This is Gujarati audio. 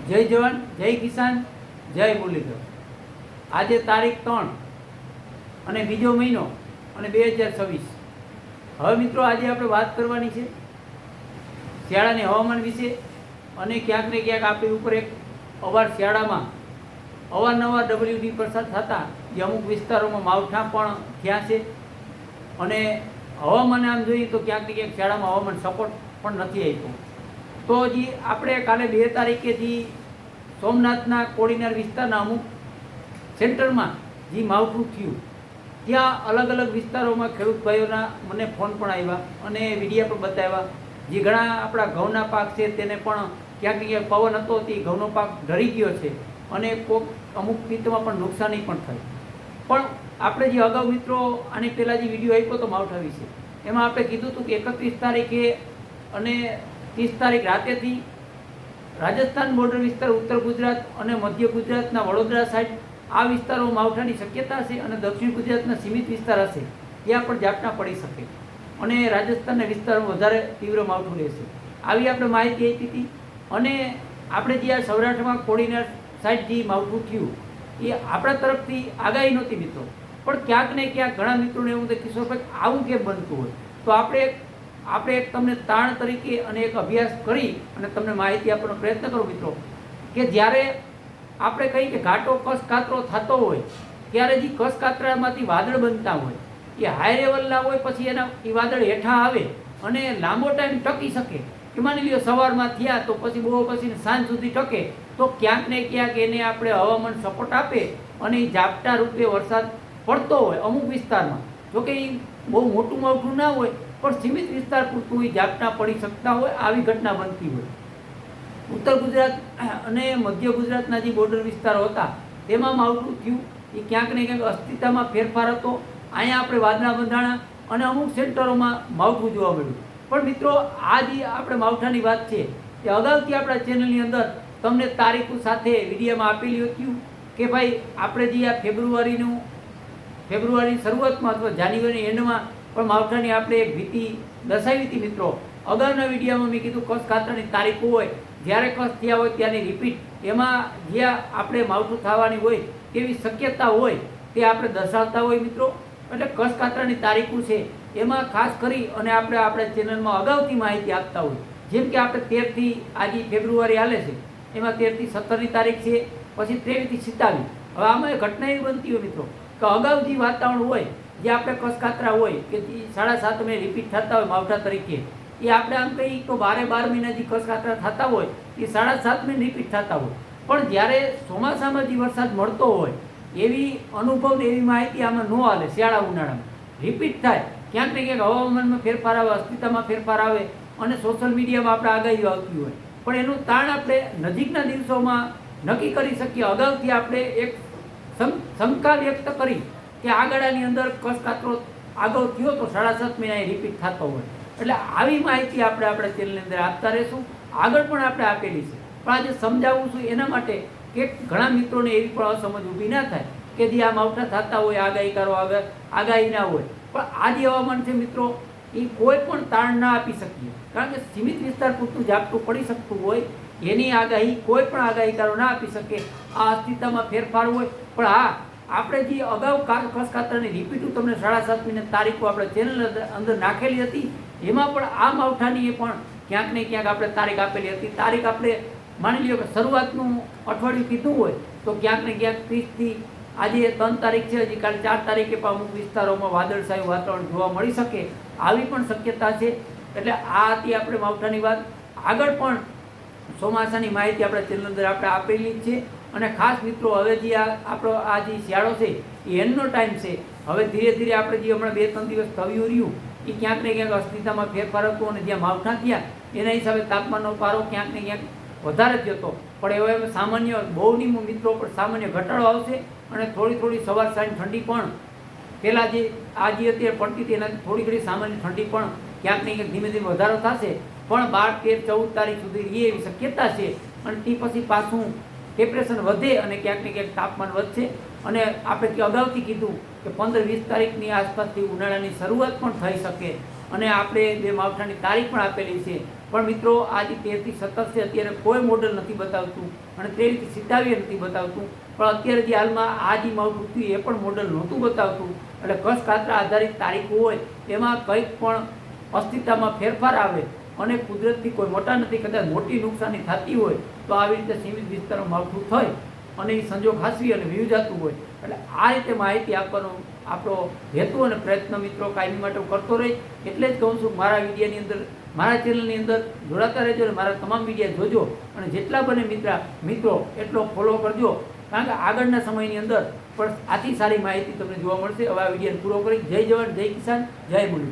જય જવાન જય કિસાન જય મુરલીધર। આજે તારીખ 3 અને બીજો મહિનો અને 2026। હવે મિત્રો આજે આપણે વાત કરવાની છે શિયાળાની હવામાન વિશે અને ક્યાંક ને ક્યાંક આપણી ઉપર એક શિયાળામાં અવારનવાર ડબલ્યુડી વરસાદ થતા જે અમુક વિસ્તારોમાં માવઠા પણ થયા છે અને હવામાન આમ જોઈએ તો ક્યાંક ને ક્યાંક શિયાળામાં હવામાન સપોર્ટ પણ નથી આપ્યું। તો હજી આપણે કાલે 2 તારીખેથી સોમનાથના કોડીનાર વિસ્તારના અમુક સેન્ટરમાં જે માવઠું થયું ત્યાં અલગ અલગ વિસ્તારોમાં ખેડૂત ભાઈઓના મને ફોન પણ આવ્યા અને વિડીયા પણ બતાવ્યા। જે ઘણા આપણા ઘઉંના પાક છે તેને પણ ક્યાંક ને ક્યાંક પવન હતો તે ઘઉંનો પાક ઢળી ગયો છે અને અમુક પિત્તમાં પણ નુકસાની પણ થઈ। પણ આપણે જે અગાઉ મિત્રો આની પહેલાં જે વિડીયો આપ્યો હતો માવઠા વિશે એમાં આપણે કીધું હતું કે 31 તારીખે અને 30 તારીખ રાતેથી રાજસ્થાન બોર્ડર વિસ્તાર, ઉત્તર ગુજરાત અને મધ્ય ગુજરાતના વડોદરા સાઈડ આ વિસ્તારોમાં માવઠાની શક્યતા હશે અને દક્ષિણ ગુજરાતના સીમિત વિસ્તાર હશે ત્યાં પણ ઝાપટા પડી શકે અને રાજસ્થાનના વિસ્તારોમાં વધારે તીવ્ર માવઠું રહેશે। આવી આપણે માહિતી આપી હતી અને આપણે જે આ સૌરાષ્ટ્રમાં કોડીનાર સાઈડ જે માવઠું થયું એ આપણા તરફથી આગાહી નહોતી મિત્રો, પણ ક્યાંક ને ક્યાંક ઘણા મિત્રોને એવું કે કિશોરભાઈ આવું કેમ બનતું હોય, તો આપણે એક તમને તાણ તરીકે અને એક અભ્યાસ કરી અને તમને માહિતી આપવાનો પ્રયત્ન કરું મિત્રો કે જ્યારે આપણે કહીએ કે ઘાટો કસ કાતરો થતો હોય ત્યારે જે કસ કાતરામાંથી વાદળ બનતા હોય એ હાઈ લેવલના હોય, પછી એના એ વાદળ હેઠા આવે અને લાંબો ટાઈમ ટકી શકે કે માની લ્યો સવારમાં થયા તો પછી બહુ પછી સાંજ સુધી ટકે તો ક્યાંક ને ક્યાંક એને આપણે હવામાન સપોર્ટ આપે અને એ ઝાપટા રૂપે વરસાદ પડતો હોય અમુક વિસ્તારમાં, જોકે એ બહુ મોટું માવઠું ના હોય પણ સીમિત વિસ્તાર પૂરતું એ ઝાપટા પડી શકતા હોય, આવી ઘટના બનતી હોય। ઉત્તર ગુજરાત અને મધ્ય ગુજરાતના જે બોર્ડર વિસ્તારો હતા તેમાં માવઠું થયું એ ક્યાંક ને ક્યાંક અસ્તિત્વમાં ફેરફાર હતો। અહીંયા આપણે વાદળા બંધાણા અને અમુક સેન્ટરોમાં માવઠું જોવા મળ્યું। પણ મિત્રો આ જે આપણે માવઠાની વાત છે એ અગાઉથી આપણા ચેનલની અંદર તમને તારીખો સાથે વિડીયોમાં આપેલી હતી કે ભાઈ આપણે જે આ ફેબ્રુઆરીની શરૂઆતમાં અથવા જાન્યુઆરીની એન્ડમાં પણ માવઠાની આપણે એક ભીતિ દર્શાવી હતી મિત્રો। અગાઉના વિડીયોમાં મેં કીધું કસ કાતરાની તારીખો હોય, જ્યારે કસ થયા હોય ત્યાંની રિપીટ એમાં જ્યાં આપણે માવઠું થવાની હોય તેવી શક્યતા હોય તે આપણે દર્શાવતા હોય મિત્રો। એટલે કસ કાતરાની તારીખો છે એમાં ખાસ કરી અને આપણે ચેનલમાં અગાઉથી માહિતી આપતા હોય, જેમ કે આપણે 13થી આજે ફેબ્રુઆરી હાલે છે એમાં 13થી 17ની તારીખ છે, પછી 23થી 27। હવે આમાં ઘટના એવી બનતી હોય મિત્રો કે અગાઉ જે વાતાવરણ હોય જે આપણે કસ કાતરા હોય કે 7.5 મહિને રિપીટ થતા હોય માવઠા તરીકે, એ આપણે આમ કહીએ તો 12 મહિના જે કસ કાતરા થતા હોય એ 7.5 મહિને રિપીટ થતા હોય। પણ જ્યારે ચોમાસામાં જે વરસાદ મળતો હોય એવી અનુભવ ને એવી માહિતી આમાં ન હાલે। શિયાળા ઉનાળામાં રિપીટ થાય, ક્યાંક ને ક્યાંક હવામાનમાં ફેરફાર આવે, અસ્તિત્વમાં ફેરફાર આવે અને સોશિયલ મીડિયામાં આપણે આગાહીઓ આવતી હોય, પણ એનું તાણ આપણે નજીકના દિવસોમાં નક્કી કરી શકીએ। અગાઉથી આપણે એક શંકા વ્યક્ત કરી કે આ ગાળાની અંદર કસ કાતરો આગળ થયો તો 7.5 મહિના રિપીટ થતો હોય, એટલે આવી માહિતી આપણે ચેનલની અંદર આપતા રહીશું। આગળ પણ આપણે આપેલી છે, પણ આજે સમજાવું છું એના માટે કે ઘણા મિત્રોને એવી પણ અસમજ ઊભી ના થાય કે જે આ માવઠા થતા હોય આગાહીકારો આગાહી ના હોય, પણ આ જે હવામાન છે મિત્રો એ કોઈ પણ તાણ ના આપી શકીએ, કારણ કે સીમિત વિસ્તાર પૂરતું ઝાપટું પડી શકતું હોય એની આગાહી કોઈ પણ આગાહીકારો ના આપી શકે। આ અસ્તિત્વમાં ફેરફાર હોય, પણ હા આપણે જે અગાઉ કસ કાતરાની રિપીટું તમને 7.5 મહિના તારીખો આપણે ચેનલ અંદર નાખેલી હતી એમાં પણ આ માવઠાની એ પણ ક્યાંક ને ક્યાંક આપણે તારીખ આપેલી હતી। તારીખ આપણે માની લ્યો કે શરૂઆતનું અઠવાડિયું કીધું હોય તો ક્યાંક ને ક્યાંક 30થી આજે 3 તારીખ છે, હજી કાલે 4 તારીખે પણ અમુક વિસ્તારોમાં વાદળછાયું વાતાવરણ જોવા મળી શકે આવી પણ શક્યતા છે। એટલે આ હતી આપણે માવઠાની વાત। આગળ પણ ચોમાસાની માહિતી આપણા ચેનલ અંદર આપણે આપેલી જ છે અને ખાસ મિત્રો હવે જે આપણો આ જે શિયાળો છે એ એન્ડનો ટાઈમ છે। હવે ધીરે ધીરે આપણે જે હમણાં 2-3 દિવસ થયું રહ્યું એ ક્યાંક ને ક્યાંક અસ્તિત્વમાં ફેરફાર હતો અને જ્યાં માવઠા થયા એના હિસાબે તાપમાનનો પારો ક્યાંક ને ક્યાંક વધારે જ હતો, પણ હવે સામાન્ય બહુ નહીં મિત્રો પણ સામાન્ય ઘટાડો આવશે અને થોડી સવાર સાંજ ઠંડી પણ પહેલાં જે આ જે અત્યારે પડતી હતી એનાથી થોડી ઘણી સામાન્ય ઠંડી પણ ક્યાંક ને ક્યાંક ધીમે ધીમે વધારો થશે, પણ 12, 13, 14 તારીખ સુધી એવી શક્યતા છે અને તે પછી પાછું ટેમ્પરેચર વધે અને ક્યાંક ને ક્યાંક તાપમાન વધશે। અને આપણે અગાઉથી કીધું કે 15-20 તારીખની આસપાસથી ઉનાળાની શરૂઆત પણ થઈ શકે અને આપણે બે માવઠાની તારીખ પણ આપેલી છે. પણ મિત્રો આજે 13 થી 17 છે, અત્યારે કોઈ મોડલ નથી બતાવતું અને 13 થી 27 નથી બતાવતું. પણ અત્યારે જે હાલમાં આ જે માવઠું થયું એ પણ મોડલ નહોતું બતાવતું. એટલે કચ્છ કાતરા આધારિત તારીખો હોય એમાં કંઈક પણ અસ્થિરતામાં ફેરફાર આવે અને કુદરતથી કોઈ મોટા નથી, કદાચ મોટી નુકસાની થતી હોય તો આવી રીતે સીમિત વિસ્તારમાં માવઠું થઈ અને એ સંજોગ હાંસવી અને વીવ જતું હોય. એટલે આ રીતે માહિતી આપવાનો આપણો હેતુ અને પ્રયત્ન મિત્રો કાયમી માટે હું કરતો રહીશ. એટલે જ કહું છું, મારા વિડીયોની અંદર, મારા ચેનલની અંદર જોડાતા રહેજો અને મારા તમામ વિડીયો જોજો અને જેટલા બને મિત્રો એટલો ફોલો કરજો, કારણ કે આગળના સમયની અંદર પણ આથી સારી માહિતી તમને જોવા મળશે. હવે આ વિડીયો પૂરો કરી. જય જવાન, જય કિસાન, જય મુરલી.